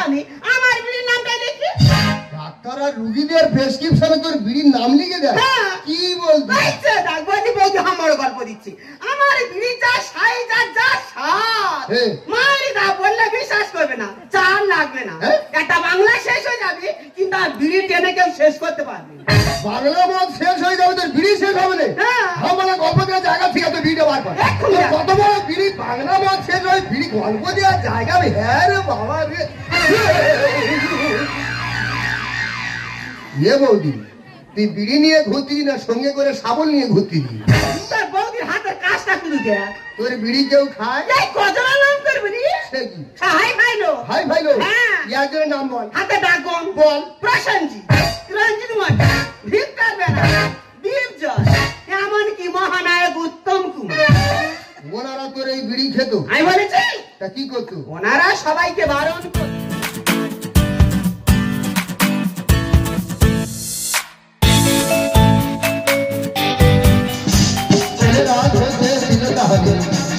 আমি আমার বিড়ির নামটাই দেখি। ডাক্তার আর রুগীদের প্রেসক্রিপশনে তোর বিড়ির নাম লিখে দেয়? কি বলছিস? বৌদি আমার গল্প দিচ্ছি। আমার বিড়ি যা সাইজ আর যা স্বাদ, মারি দা বললে বিশ্বাস করবে না, চার লাগবে না। একটা বাংলা শেষ হয়ে যাবে, কিন্তু আর বিড়ি টেনে কেউ শেষ করতে পারবে না। বাংলা মদ শেষ হয়ে যাবে, তোর বিড়ি শেষ হবে না? আমার গল্প দেওয়ার জায়গা থেকে তো বিড়িটা বার কর। কত বড় বিড়ি, বাংলা মদ শেষ হয়, বিড়ি গল্প দেওয়ার জায়গা? হ্যাঁ রে বাবা রে। এ বৌদি, তুই বিড়ি নিয়ে ঘুরতিস না সঙ্গে করে সাবল নিয়ে ঘুরতিস? তোর বৌদির হাতের কাজটা কিন্তু দেখ। তোর বিড়ি কেউ খায়? কজনের নাম করবি? সে কি? হাই ভাইলো। হাই ভাইলো? একজনের নাম বল। হাতে ডাকবন বল। প্রশান্তজি, রঞ্জিত মন্ডল, ভিক্টর ব্যানার্জি, দীপ জয়, এমনকি মহানায়ক উত্তম কুমার। ওনারা তোর এই বিড়ি খেত? আমি বলেছি। তা কি করতো? ওনারা সবাইকে বারণ করত।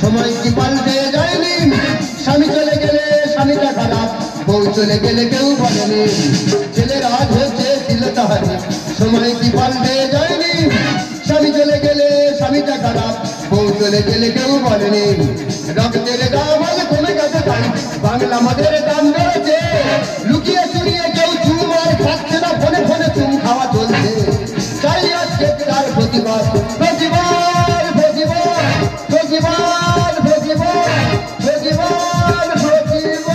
সময় কি পাল্টে যায়নি, স্বামী চলে গেলে স্বামীটা খারাপ, বউ চলে গেলে কেউ বলেনি। ছেলের আজ হচ্ছে শিলতাহারি, সময় কি পাল্টে যায়নি, স্বামী চলে গেলে স্বামীটা খারাপ, বউ চলে গেলে কেউ বলেনি। রক্তের দাম আজ কমে গেছে তাই বাংলা মদের দাম বেড়েছে, লুকিয়ে চুরিয়ে কেউ চুম আর খাচ্ছে না, ফোনে ফোনে চুম খাওয়া চলছে। চাই আজকে তার প্রতিবাদ, প্রতিবাদ, প্রতিবাদ, প্রতিবাদ, প্রতিবাদ, প্রতিবাদ, প্রতিবাদ।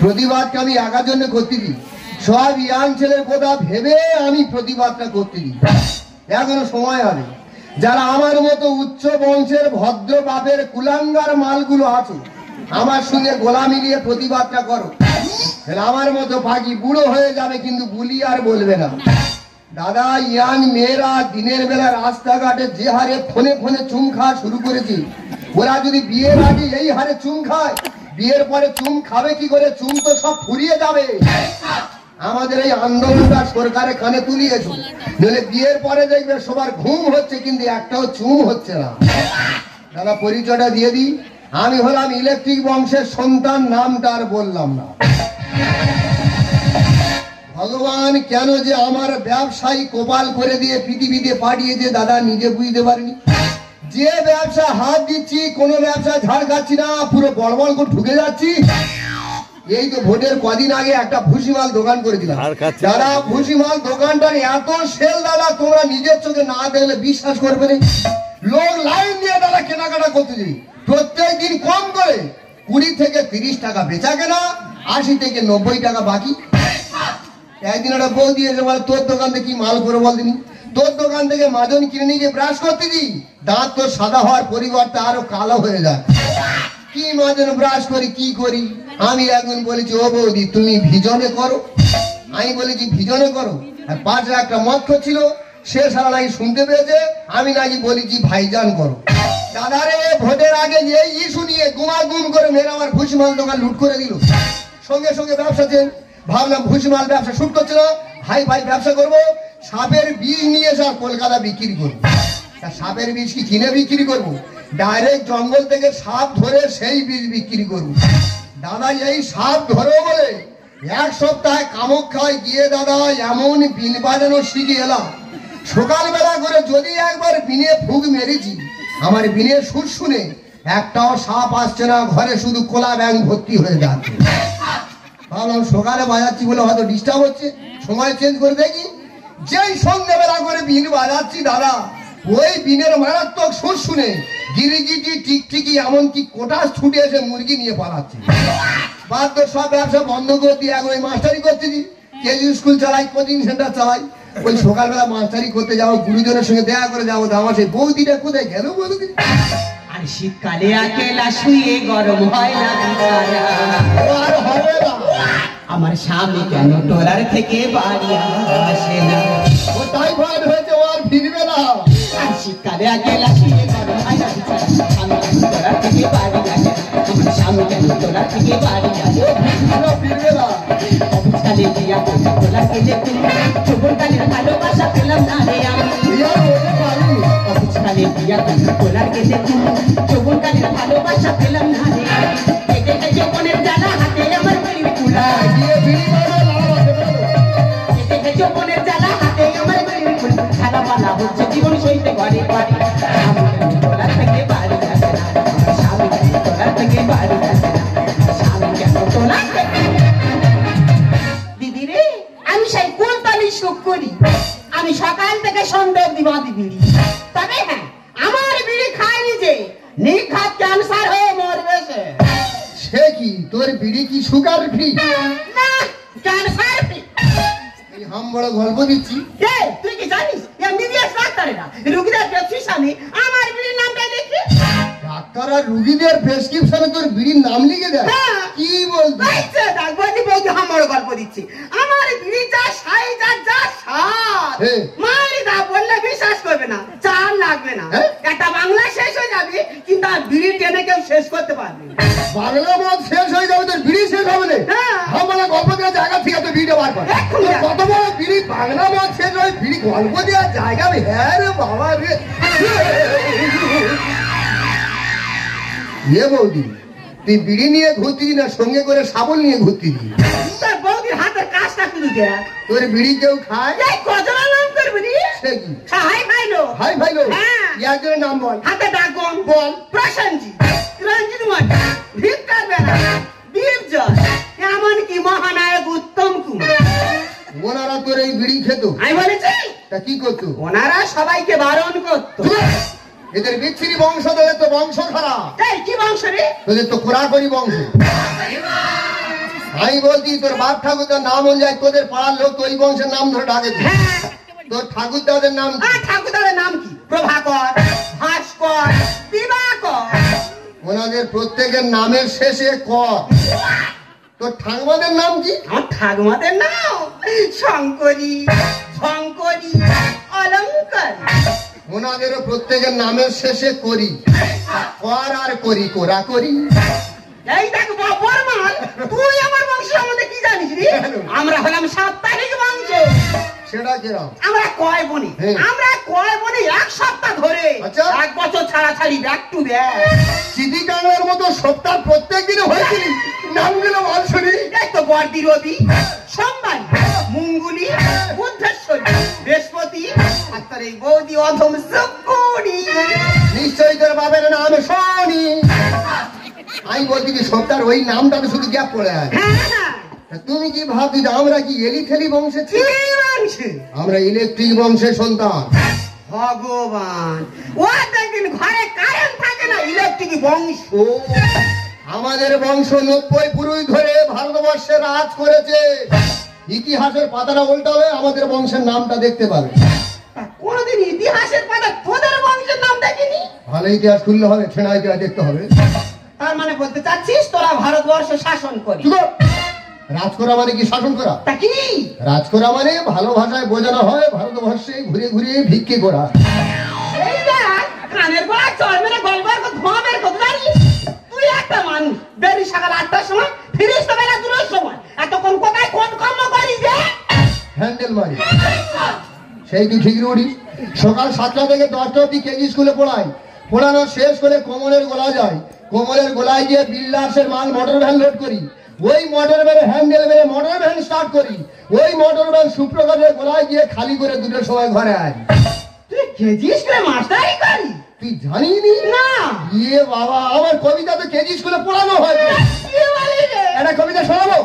প্রতিবাদকে আমি একার জন্য করতে দিই, সব ইয়াং ছেলের কথা ভেবে আমি প্রতিবাদটা করতে দিই। এখনো সময় হবে, যারা আমার মতো উচ্চ বংশের ভদ্র বাপের কুলাঙ্গার মালগুলো আছে, আমার সঙ্গে গোলামি দিয়ে প্রতিবাদটা করো। আমার মতো পাখি বুড়ো হয়ে যাবে কিন্তু বুলি আর বলবে না। দাদা, ইয়াং মেয়েরা দিনের বেলা রাস্তাঘাটে যে হারে ফোনে ফোনে চুম খাওয়া শুরু করেছে, ওরা যদি বিয়ের আগে এই হারে চুম খায়, বিয়ের পরে চুম খাবে কি করে? চুম তো সব ফুরিয়ে যাবে। আমাদের এই আন্দোলনটা সরকারের কানে তুলিয়েছে, নইলে বিয়ের পরে দেখবে সবার ঘুম হচ্ছে কিন্তু একটাও চুম হচ্ছে না। দাদা, পরিচয়টা দিয়ে দিই, আমি হলাম ইলেকট্রিক বংশের সন্তান, নামটা আর বললাম না। ভগবান কেন যে আমার ব্যবসায়ী কপাল করে দিয়ে পৃথিবীতে পাঠিয়েছে দাদা নিজে বুঝতে পারিনি। যে ব্যবসা হাত দিচ্ছি, কোনো ব্যবসা ঝাড় খাচ্ছি না, পুরো বড়বড় করে ঢুকে যাচ্ছি। এই তো ভোটের কদিন আগে একটা ভুসিমাল দোকান করেছিলাম। যারা ভুসিমাল দোকানটার এত সেল দাদা, তোমরা নিজের চোখে না দেখলে বিশ্বাস করবে না। লোক লাইন দিয়ে দাদা কেনাকাটা করতে যাই, প্রত্যেক দিন কম করে 20 থেকে 30 টাকা বেচা কেনা, 80 থেকে 90 টাকা বাকি। একদিন একটা বউ দিয়েছে, বলে তোর দোকান থেকে কি মাল করে বল দিনি, তোর দোকান থেকে মাজন কিনে নিয়ে গিয়ে ব্রাশ করতে দিই, দাঁত তোর সাদা হওয়ার পরিবর্তে আরো কালো হয়ে যায়। কি মাজন ব্রাশ করি কি করি? আমি একদিন বলেছি, ও বৌদি তুমি ভিজনে করো। আমি বলেছি ভিজনে করো, আর 5 লাখ টাকা মদ করছিল, সে সারা নাকি শুনতে পেয়েছে, আমি নাকি বলেছি ভাইজান করো। দাদারে, ভোটের আগে এই ইস্যু নিয়ে গুমাগুম করে মেরে আমার ভুসিমাল দোকান লুট করে দিল। সঙ্গে সঙ্গে ব্যবসা চেন, ভাবলাম ভুসিমাল ব্যবসা শুট করছিল, হাই ভাই ব্যবসা করবো, সাপের বীজ নিয়ে এসে কলকাতা বিক্রি করবো। সাপের বীজ কি কিনে বিক্রি করবো? ডাইরেক্ট জঙ্গল থেকে সাপ ধরে সেই বীজ বিক্রি করবো। দাদা, এই সাপ ধরো বলে 1 সপ্তাহে কামাখ্যায় গিয়ে দাদা এমন বিন বাজানো শিখে এলাম, সকালবেলা করে যদি একবার বিনে ফুক মেরেছি, আমার বিনের সুর শুনে একটাও সাপ আসছে না, ঘরে শুধু কোলা ব্যাং ভর্তি হয়ে যাচ্ছে। ভাবলাম সকালে বাজাচ্ছি বলে হয়তো ডিস্টার্ব হচ্ছে, সময় চেঞ্জ করে দেখি। যেই সন্ধ্যেবেলা করে বিন বাজাচ্ছি দাদা, ওই বিনের মারাত্মক সুর শুনে গিরিগিটি টিকটিকি এমনকি কোটাস ছুটে এসে মুরগি নিয়ে পালাচ্ছে। বাধ্য সব ব্যবসা বন্ধ করে দিয়ে এখন ওই মাস্টারি করতেছি, কেজি স্কুল চালাই, কোচিং সেন্টার চালাই। ওই সকালবেলা মাস্টারি করতে যাবো, গুরুজনের সঙ্গে দেখা করে যাবো, আমার সেই বৌদিটা কোথায় গেল বৌদি? আর শীতকালে আকেলা শুয়ে গরম হয় না, আর হবে না। আমার স্বামী কেন টোলার থেকে বাড়ি আসে না? ও টাইফয়েড হয়েছে, ও আর ফিরবে না। আর শীতকালে আকেলা শুয়ে গরম হয় না, আমি টোলার থেকে বাড়ি আসে না। আমার স্বামী কেন টোলার থেকে বাড়ি আসে না? ফিরবে না। অবস্থানে দিয়া টোলা গেলে তুমি যৌবনকালের ভালোবাসা পেলাম না রে আমি। অবস্থানে দিয়া টোলা গেলে তুমি যৌবনকালের ভালোবাসা পেলাম না রে। প্রতিবাদী বিড়ি। তবে হ্যাঁ, আমার বিড়ি খায়নি যে নিখাত ক্যান্সার হয়ে মরবে সে। সে কি তোর বিড়ি কি সুগার ফ্রি? না, ক্যান্সার ফ্রি। এই হাম বড় গল্প দিচ্ছি। তুই কি জানিস এমবিবিএস ডাক্তারেরা রোগীদের প্রেসক্রিপশনে আমার বিড়ির নামটা লিখে? ডাক্তার আর রোগীদের প্রেসক্রিপশনে তোর বিড়ির নাম লিখে দেয়? কি বলছিস? আমার গল্প দিচ্ছি। আমার বিড়ি যা সাই যা স্বাদ, মারিদা বললে বিশ্বাস করবে না, চার লাগবে না। একটা বাংলা শেষ হয়ে যাবে, কিন্তু আর বিড়ি টেনে কেউ শেষ করতে পারবে না। বাংলা মদ শেষ হয়ে যাবে, তোর বিড়ি শেষ হবে না? আমরা গল্প দেওয়ার জায়গা থেকে তো বিড়িটা বার কর। কত বড় বিড়ি, বাংলা মদ শেষ হয়, বিড়ি গল্প দেওয়ার জায়গা? হ্যাঁ রে বাবা রে। এ বৌদি, তুই বিড়ি নিয়ে ঘুরতি না সঙ্গে করে শাবল নিয়ে ঘুরতি? তোর বৌদির হাতের কাজটা কিন্তু দেখ। তোর বিড়ি কেউ খায়? কজনের নাম করবি? সে কি? হাই ভাইলো। হাই ভাইলো? একজনের নাম বল। হাতে ডাকবন বল। প্রশান্তজি, রঞ্জিত মঠা, ভিক্টর বেলা, বীরজয়, এমনকি মহানায়ক উত্তম কুমার। ওনারা তোর এই বিড়ি খেত? আমি বলেছি। তা কি করতো? ওনারা সবাইকে বারণ করতো। এদের বিচ্ছিরি বংশ, তোদের তো বংশ খারাপ। কি বংশ রে? তোদের তো কোরাকরি বংশ। আমি বলছি তোর বাপ ঠাকুরদার নাম অনুযায়ী তোদের পাড়ার লোক তো ওই বংশের নাম ধরে ডাকেছে। তোর ঠাকুরদাদের নাম? ঠাকুরদাদের নাম কি? প্রভাকর, ভাস্কর, দিবাকর। ওনাদের প্রত্যেকের নামের শেষে ক। তোর ঠাকুমাদের নাম কি? আমার ঠাকুমাদের নাম শঙ্করী, শঙ্করী, অলঙ্কার। ওনাদেরও প্রত্যেকের নামের শেষে করি। কর আর করি, কোরা করি। এই দেখ বাবার মাল, তুই আমার বংশ সম্বন্ধে কি জানিস রে? আমরা হলাম সাপ্তাহিক বংশ। সেটা কিরম? আমরা কয় বনি, এক সপ্তাহ ধরে, এক বছর ছাড়া ছাড়ি ব্যাক টু ব্যাক। চিঠি কাংলার মতো সপ্তাহ প্রত্যেক দিনে হয়েছিল। নামগুলো বলছনি? এই তো বর্দি রবি, সোমবার, মঙ্গলি, বুদ্ধেশ্বরী, বৃহস্পতি, আর তোর এই বৌদি অধম শুক্রী। নিশ্চয়ই তোর বাবার নাম শনি। আমি বলছি কি সপ্তাহ ওই নামটা তো শুধু গ্যাপ পড়ে আছে। তুমি কি ভাবছি আমরা কি এলি খেলি বংশে? আমরা ইলেকট্রিক বংশের সন্তান। ভগবান, ও দেখবেন ঘরে কারেন্ট থাকে না, ইলেকট্রিক বংশ। আমাদের বংশ 90 পুরুষ ধরে ভারতবর্ষে রাজ করেছে। ইতিহাসের পাতাটা উল্টাবে, আমাদের বংশের নামটা দেখতে পাবে। কোনদিন ইতিহাসের পাতা তোদের বংশের নাম দেখিনি? ভালো ইতিহাস খুললে হবে, ছেঁড়া ইতিহাস দেখতে হবে। তার মানে বলতে চাচ্ছিস তোরা ভারতবর্ষ শাসন করিস? রাজ করা মানে কি শাসন করা? তা কি? রাজ করা মানে ভালো ভাষায় বোঝানো হয় ভারতবর্ষে ঘুরে ঘুরে ভিক্ষে করা। এই দেখ, কানের গোড়া চড় মেরে গলবার ধোঁয়া বের করতে জানিস? তুই একটা মানুষ, বেরি সকাল 8টার সময়, ফিরিস তো বেলা 2টার সময়। এতক্ষণ কোথায় কোন কর্ম করিস রে? হ্যান্ডেল মারি। সেই তুই ঠিক রুড়ি। সকাল 7টা থেকে 10টা অব্দি কেজি স্কুলে পড়াই। পড়ানো শেষ করে কোমরের গোলা যায়। কোমরের গোলায় গিয়ে বিল্ডার্সের মাল মোটর ভ্যান লোড করি। ওই মোটর ভ্যানে হ্যান্ডেল মেরে মোটর ভ্যান স্টার্ট করি। ওই মোটর ভ্যান সুপ্রকাশের গোলায় গিয়ে খালি করে 2টার সময় ঘরে আয়। তুই কেজি স্কুলে মাস্টারি করি? তুই জানিনি? না। ইয়ে বাবা, আমার কবিতা তো কেজি স্কুলে পড়ানো হয়। একটা কবিতা শোনাবো?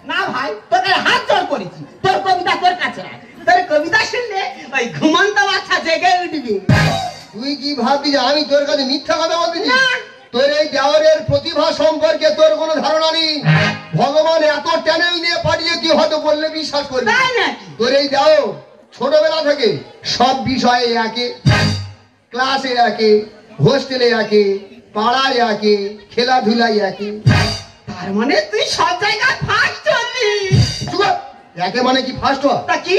না ভাই, তোকে হাত জোড় করেছি, তোর কবিতা তোর কাছে রাখ। তোর কবিতা শুনলে ওই ঘুমন্ত বাচ্চা জেগে উঠবি। তুই কি ভাববি যে আমি তোর কাছে মিথ্যা কথা বলতেছি? তোর এই দেওয়ারের প্রতিভা সম্পর্কে তোর কোনো ধারণা নেই। ভগবান এত চ্যানেল নিয়ে পাঠিয়ে তুই হয়তো বললে বিশ্বাস করবি। তোর এই দেও ছোটবেলা থেকে সব বিষয়ে একে, ক্লাসে একে, হোস্টেলে একে, পাড়ায় একে, খেলাধুলায় একে। তার মানে তুই সব জায়গায় ফার্স্ট হলি। একে মানে কি ফার্স্ট হওয়া? তা কি?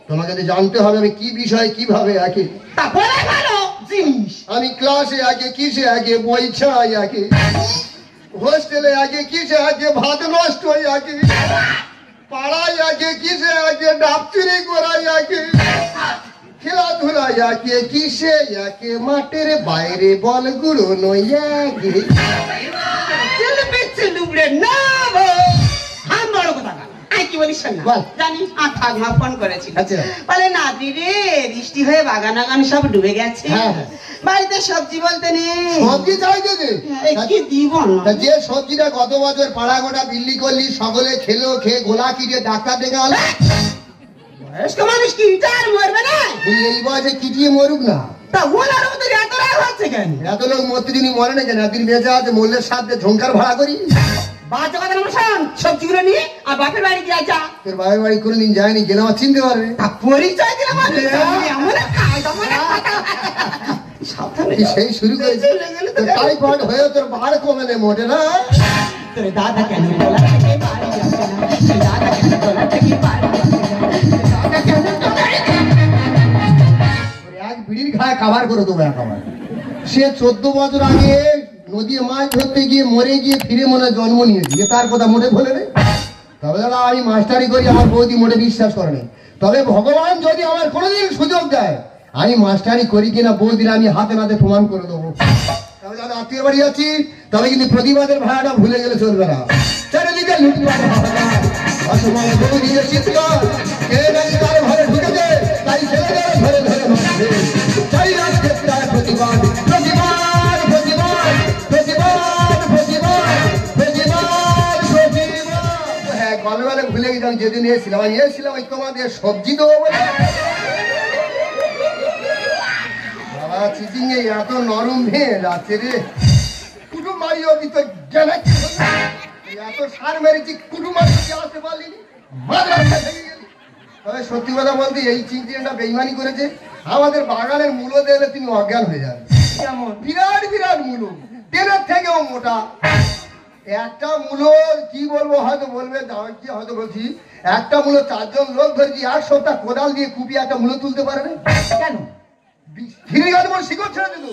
তোমাকে তো জানতে হবে আমি কি বিষয়ে কিভাবে একে। তা বলে ভালো জিনিস। আমি ক্লাসে আগে কিসে আগে বই ছাড়াই আগে, হোস্টেলে আগে কিসে আগে ভাত নষ্ট হয়ে আগে, পাড়ায় আগে কিসে আগে ডাব চুরি করাই আগে, খেলাধুলায় আগে কিসে আগে মাঠের বাইরে বল গুলো নই আগে। না বড় কথা কি বলিস না, জানিস ঠাকুমা ফোন করেছিল, বলে নাতি রে বৃষ্টি হয়ে বাগান আগান সব ডুবে গেছে, বাড়িতে সবজি বলতে নেই। সবজি চাইতে কি দিব না? যে সবজিটা গত বছর পাড়া গোটা বিল্লি করলি, সকলে খেলো, খেয়ে গোলা কিনে ডাক্তার ডেকে আলো। বয়স্ক মানুষ কি ইটার মরবে না? তুই এই বয়সে কিটিয়ে মরুক না, তা ওনার মধ্যে এত রাগ হচ্ছে কেন? এত লোক মরতে যিনি মরে না কেন, একদিন বেঁচে আছে মূল্যের সাথে ঝঙ্কার ভাড়া করি। বাচ্চা কথা না শোন, সবজিগুলো নিয়ে আর বাপের বাড়ি গিয়ে যা। তোর বাপের বাড়ি কোনোদিন যায়নি, গেলে আমার চিনতে পারবে। পরিচয় দিলাম সাবধানে, সেই শুরু করেছে টাইফয়েড হয়ে তোর বার কমে নেই মোটে না। তোর দাদা কেন গলা থেকে বাড়ি যাচ্ছে না? তোর দাদা কেন গলা থেকে বাড়ি যাচ্ছে না? দাদা কেন এক বিড়ির খায় কাভার করে দেবো একেবারে। সে 14 বছর আগে নদী মাছ ধরতে গিয়ে মরে গিয়ে ফিরে মনে জন্ম নিয়েছে, তার কথা মোটে ভোলে নেই। তবে দাদা আমি মাস্টারি করি, আমার বৌদি মোটে বিশ্বাস করে নেই। তবে ভগবান যদি আমার কোনোদিন সুযোগ দেয়, আমি মাস্টারি করি কিনা বৌদির আমি হাতে নাতে প্রমাণ করে দেবো। তবে দাদা আত্মীয় বাড়ি আছি, তবে কিন্তু প্রতিবাদের ভাড়াটা ভুলে গেলে চলবে না। চারিদিকে লুটপাট অসময় বৌদি চিৎকার, কে নাকি তার ঘরে ঢুকেছে, তাই ছেলেদের ঘরে ধরে মারছে। চাই রাজ্যে প্রায় প্রতিবাদ, প্রতিবাদ, প্রতিবাদ, প্রতিবাদ, প্রতিবাদ, প্রতিবাদ, প্রতিবাদ। হ্যাঁ গলবেলে ভুলে গেছিলাম, যেদিন এসেছিলাম ওই তোমাদের সবজি দেবো বলে। বাবা চিচিং এত নরম ভেঙে যাচ্ছে রে, কুটুম মারি অবধি তো গেলে এত সার মেরেছি, কুটুম মারি আসতে পারলিনি, তবে সত্যি কথা বলতে এই চিংড়িটা বেইমানি করেছে। আমাদের বাগানের মূলো দিলে তিনি অজ্ঞান হয়ে যান। কেমন? বিরাট বিরাট মূলো, তেলের থেকেও মোটা। একটা মূলো কি বলবো, হয়তো বলবে কি হয়তো বলছি, একটা মূলো 4 জন লোক ধরেছি, 1 সপ্তাহ কোদাল দিয়ে কুপিয়ে একটা মূলো তুলতে পারে না। কেন? ফিরে গেল শিকড় ছেড়ে দিল।